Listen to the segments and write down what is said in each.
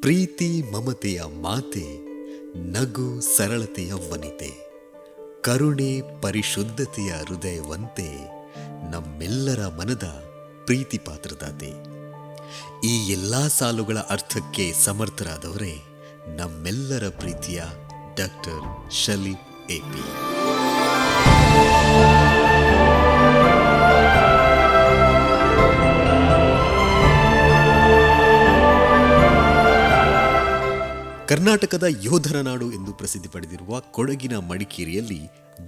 ಪ್ರೀತಿ ಮಮತೆಯ ಮಾತೆ, ನಗು ಸರಳತೆಯ ವನಿತೆ, ಕರುಣೆ ಪರಿಶುದ್ಧತೆಯ ಹೃದಯವಂತೆ, ನಮ್ಮೆಲ್ಲರ ಮನದ ಪ್ರೀತಿ ಪಾತ್ರದಾತೆ. ಈ ಎಲ್ಲ ಸಾಲುಗಳ ಅರ್ಥಕ್ಕೆ ಸಮರ್ಥರಾದವರೇ ನಮ್ಮೆಲ್ಲರ ಪ್ರೀತಿಯ ಡಾಕ್ಟರ್ ಶಲೀಫ್ ಎಪಿ. ಕರ್ನಾಟಕದ ಯೋಧರ ನಾಡು ಎಂದು ಪ್ರಸಿದ್ಧಿ ಪಡೆದಿರುವ ಕೊಡಗಿನ ಮಡಿಕೇರಿಯಲ್ಲಿ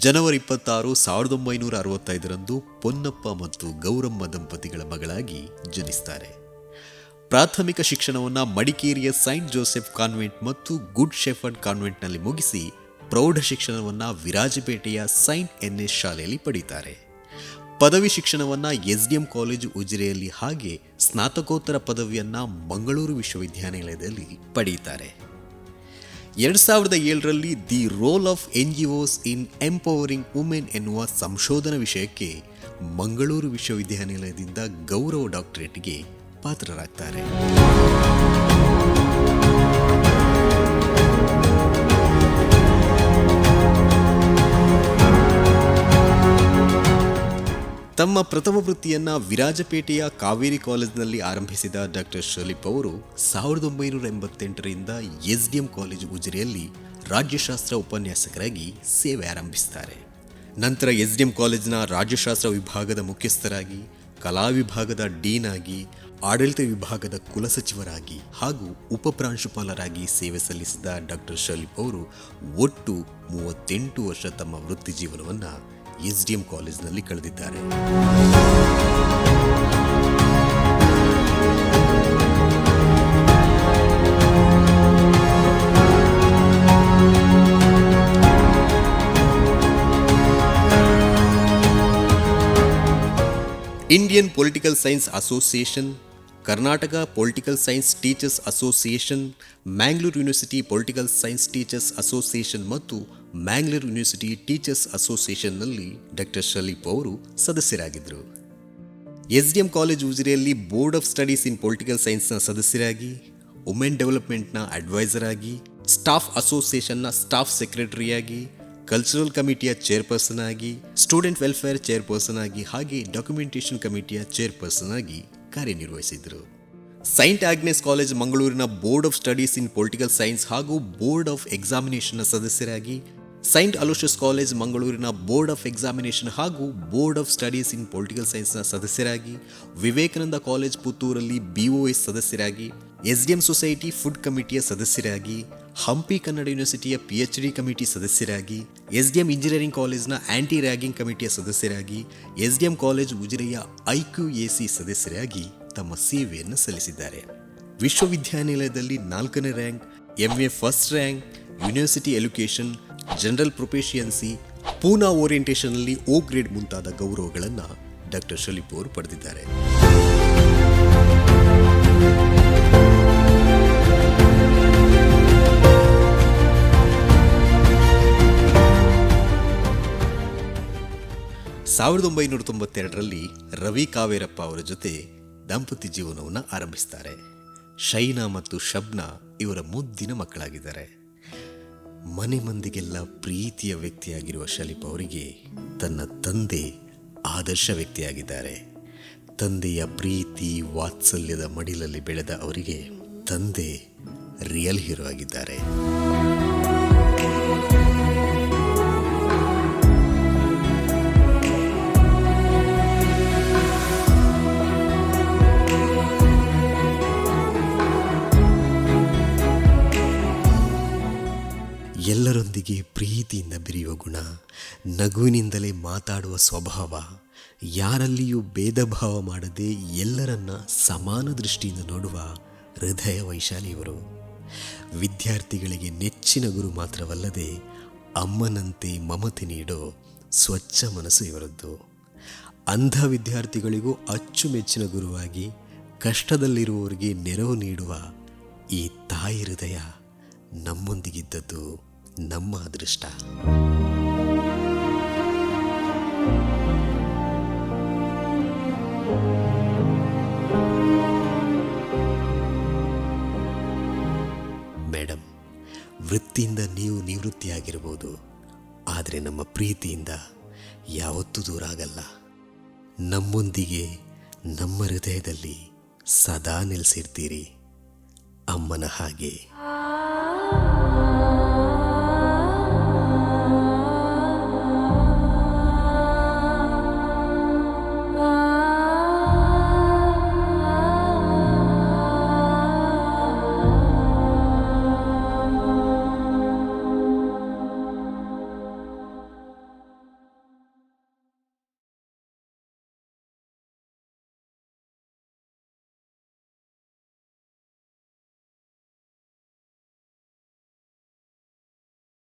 ಜನವರಿ 26, 1965ರಂದು ಪೊನ್ನಪ್ಪ ಮತ್ತು ಗೌರಮ್ಮ ದಂಪತಿಗಳ ಮಗಳಾಗಿ ಜನಿಸ್ತಾರೆ. ಪ್ರಾಥಮಿಕ ಶಿಕ್ಷಣವನ್ನು ಮಡಿಕೇರಿಯ ಸೈಂಟ್ ಜೋಸೆಫ್ ಕಾನ್ವೆಂಟ್ ಮತ್ತು ಗುಡ್ ಶೆಫರ್ಡ್ ಕಾನ್ವೆಂಟ್ನಲ್ಲಿ ಮುಗಿಸಿ ಪ್ರೌಢ ಶಿಕ್ಷಣವನ್ನು ವಿರಾಜಪೇಟೆಯ ಸೈಂಟ್ ಎನ್ಎಸ್ ಶಾಲೆಯಲ್ಲಿ ಪಡೀತಾರೆ. ಪದವಿ ಶಿಕ್ಷಣವನ್ನು ಎಸ್ಡಿಎಂ ಕಾಲೇಜು ಉಜಿರೆಯಲ್ಲಿ ಹಾಗೆ ಸ್ನಾತಕೋತ್ತರ ಪದವಿಯನ್ನು ಮಂಗಳೂರು ವಿಶ್ವವಿದ್ಯಾನಿಲಯದಲ್ಲಿ ಪಡೆಯುತ್ತಾರೆ. 2007ರಲ್ಲಿ the role of NGOs in empowering women ಎನ್ನುವ ಸಂಶೋಧನಾ ವಿಷಯಕ್ಕೆ ಮಂಗಳೂರು ವಿಶ್ವವಿದ್ಯಾನಿಲಯದಿಂದ ಗೌರವ ಡಾಕ್ಟರೇಟ್ಗೆ ಪಾತ್ರರಾಗ್ತಾರೆ. ತಮ್ಮ ಪ್ರಥಮ ವೃತ್ತಿಯನ್ನು ವಿರಾಜಪೇಟೆಯ ಕಾವೇರಿ ಕಾಲೇಜಿನಲ್ಲಿ ಆರಂಭಿಸಿದ ಡಾಕ್ಟರ್ ಶಲೀಫ್ ಅವರು 1988ರಿಂದ ಎಸ್ಡಿಎಂ ಕಾಲೇಜು ಉಜಿರೆಯಲ್ಲಿ ರಾಜ್ಯಶಾಸ್ತ್ರ ಉಪನ್ಯಾಸಕರಾಗಿ ಸೇವೆ ಆರಂಭಿಸುತ್ತಾರೆ. ನಂತರ ಎಸ್ಡಿಎಂ ಕಾಲೇಜಿನ ರಾಜ್ಯಶಾಸ್ತ್ರ ವಿಭಾಗದ ಮುಖ್ಯಸ್ಥರಾಗಿ, ಕಲಾ ವಿಭಾಗದ ಡೀನ್ ಆಗಿ, ಆಡಳಿತ ವಿಭಾಗದ ಕುಲಸಚಿವರಾಗಿ ಹಾಗೂ ಉಪಪ್ರಾಂಶುಪಾಲರಾಗಿ ಸೇವೆ ಸಲ್ಲಿಸಿದ ಡಾಕ್ಟರ್ ಶಲೀಫ್ ಅವರು ಒಟ್ಟು 38 ವರ್ಷ ತಮ್ಮ ವೃತ್ತಿ ಜೀವನವನ್ನು ಎಸ್ಡಿಎಂ ಕಾಲೇಜಿನಲ್ಲಿ ಕಳೆದಿದ್ದಾರೆ. Indian political science association, Karnataka political science teachers association, Mangalore university political science teachers association ಮತ್ತು ಮ್ಯಾಂಗ್ಳೂರ್ ಯೂನಿವರ್ಸಿಟಿ ಟೀಚರ್ಸ್ ಅಸೋಸಿಯೇಷನ್ನಲ್ಲಿ ಡಾಕ್ಟರ್ ಶಲೀಫ್ ಅವರು ಸದಸ್ಯರಾಗಿದ್ದರು. ಎಸ್ಡಿಎಂ ಕಾಲೇಜ್ ಉಜಿರೆಯಲ್ಲಿ board of studies in political ಸೈನ್ಸ್ನ ಸದಸ್ಯರಾಗಿ, ವುಮೆನ್ ಡೆವಲಪ್ಮೆಂಟ್ನ ಅಡ್ವೈಸರ್ ಆಗಿ, ಸ್ಟಾಫ್ ಅಸೋಸಿಯೇಷನ್ನ ಸ್ಟಾಫ್ ಸೆಕ್ರೆಟರಿಯಾಗಿ, ಕಲ್ಚರಲ್ ಕಮಿಟಿಯ ಚೇರ್ಪರ್ಸನ್ ಆಗಿ, ಸ್ಟೂಡೆಂಟ್ ವೆಲ್ಫೇರ್ ಚೇರ್ಪರ್ಸನ್ ಆಗಿ ಹಾಗೆ ಡಾಕ್ಯುಮೆಂಟೇಷನ್ ಕಮಿಟಿಯ ಚೇರ್ಪರ್ಸನ್ ಆಗಿ ಕಾರ್ಯನಿರ್ವಹಿಸಿದರು. ಸೈಂಟ್ ಆಗ್ನೆಸ್ ಕಾಲೇಜ್ ಮಂಗಳೂರಿನ board of studies in political science ಹಾಗೂ ಬೋರ್ಡ್ ಆಫ್ ಎಕ್ಸಾಮಿನೇಷನ್ನ ಸದಸ್ಯರಾಗಿ, ಸೈಂಟ್ ಅಲೋಷಿಯಸ್ ಕಾಲೇಜ್ ಮಂಗಳೂರಿನ ಬೋರ್ಡ್ ಆಫ್ ಎಕ್ಸಾಮಿನೇಷನ್ ಹಾಗೂ board of studies in political ಸೈನ್ಸ್ನ ಸದಸ್ಯರಾಗಿ, ವಿವೇಕಾನಂದ ಕಾಲೇಜ್ ಪುತ್ತೂರಲ್ಲಿ BOS ಸದಸ್ಯರಾಗಿ, ಎಸ್ಡಿಎಂ ಸೊಸೈಟಿ ಫುಡ್ ಕಮಿಟಿಯ ಸದಸ್ಯರಾಗಿ, ಹಂಪಿ ಕನ್ನಡ ಯೂನಿವರ್ಸಿಟಿಯ PhD ಕಮಿಟಿ ಸದಸ್ಯರಾಗಿ, ಎಸ್ಡಿಎಂ ಇಂಜಿನಿಯರಿಂಗ್ ಕಾಲೇಜ್ನ ಆಂಟಿ ರ್ಯಾಗಿಂಗ್ ಕಮಿಟಿಯ ಸದಸ್ಯರಾಗಿ, ಎಸ್ಡಿಎಂ ಕಾಲೇಜ್ ಉಜಿರೆಯ IQAC ಸದಸ್ಯರಾಗಿ ತಮ್ಮ ಸೇವೆಯನ್ನು ಸಲ್ಲಿಸಿದ್ದಾರೆ. ವಿಶ್ವವಿದ್ಯಾನಿಲಯದಲ್ಲಿ 4ನೇ rank, MA first rank, university education, general proficiency, Poona ಓರಿಯೆಂಟೇಷನ್ನಲ್ಲಿ O ಗ್ರೇಡ್ ಮುಂತಾದ ಗೌರವಗಳನ್ನು ಡಾಕ್ಟರ್ ಶಲೀಫ್ ಅವರು ಪಡೆದಿದ್ದಾರೆ. ಸಾವಿರದ 1992ರಲ್ಲಿ ರವಿ ಕಾವೇರಪ್ಪ ಅವರ ಜೊತೆ ದಾಂಪತ್ಯ ಜೀವನವನ್ನು ಆರಂಭಿಸ್ತಾರೆ. ಶೈನಾ ಮತ್ತು ಶಬ್ನಾ ಇವರ ಮುದ್ದಿನ ಮಕ್ಕಳಾಗಿದ್ದಾರೆ. ಮನೆ ಮಂದಿಗೆಲ್ಲ ಪ್ರೀತಿಯ ವ್ಯಕ್ತಿಯಾಗಿರುವ ಶಲೀಫ್ ಅವರಿಗೆ ತನ್ನ ತಂದೆ ಆದರ್ಶ ವ್ಯಕ್ತಿಯಾಗಿದ್ದಾರೆ. ತಂದೆಯ ಪ್ರೀತಿ ವಾತ್ಸಲ್ಯದ ಮಡಿಲಲ್ಲಿ ಬೆಳೆದ ಅವರಿಗೆ ತಂದೆ ರಿಯಲ್ ಹೀರೋ ಆಗಿದ್ದಾರೆ. ಎಲ್ಲರೊಂದಿಗೆ ಪ್ರೀತಿಯಿಂದ ಬೆರೆಯುವ ಗುಣ, ನಗುವಿನಿಂದಲೇ ಮಾತಾಡುವ ಸ್ವಭಾವ, ಯಾರಲ್ಲಿಯೂ ಭೇದ ಭಾವ ಮಾಡದೆ ಎಲ್ಲರನ್ನ ಸಮಾನ ದೃಷ್ಟಿಯಿಂದ ನೋಡುವ ಹೃದಯ ವೈಶಾಲಿ ಇವರು. ವಿದ್ಯಾರ್ಥಿಗಳಿಗೆ ನೆಚ್ಚಿನ ಗುರು ಮಾತ್ರವಲ್ಲದೆ ಅಮ್ಮನಂತೆ ಮಮತೆ ನೀಡೋ ಸ್ವಚ್ಛ ಮನಸ್ಸು ಇವರದ್ದು. ಅಂಧ ವಿದ್ಯಾರ್ಥಿಗಳಿಗೂ ಅಚ್ಚುಮೆಚ್ಚಿನ ಗುರುವಾಗಿ ಕಷ್ಟದಲ್ಲಿರುವವರಿಗೆ ನೆರವು ನೀಡುವ ಈ ತಾಯಿ ಹೃದಯ ನಮ್ಮೊಂದಿಗಿದ್ದದ್ದು ನಮ್ಮ ಅದೃಷ್ಟ. ವೃತ್ತಿಯಿಂದ ನೀವು ನಿವೃತ್ತಿಯಾಗಿರ್ಬೋದು, ಆದರೆ ನಮ್ಮ ಪ್ರೀತಿಯಿಂದ ಯಾವತ್ತೂ ದೂರ ಆಗಲ್ಲ. ನಮ್ಮೊಂದಿಗೆ ನಮ್ಮ ಹೃದಯದಲ್ಲಿ ಸದಾ ನೆಲೆಸಿರ್ತೀರಿ, ಅಮ್ಮನ ಹಾಗೆ.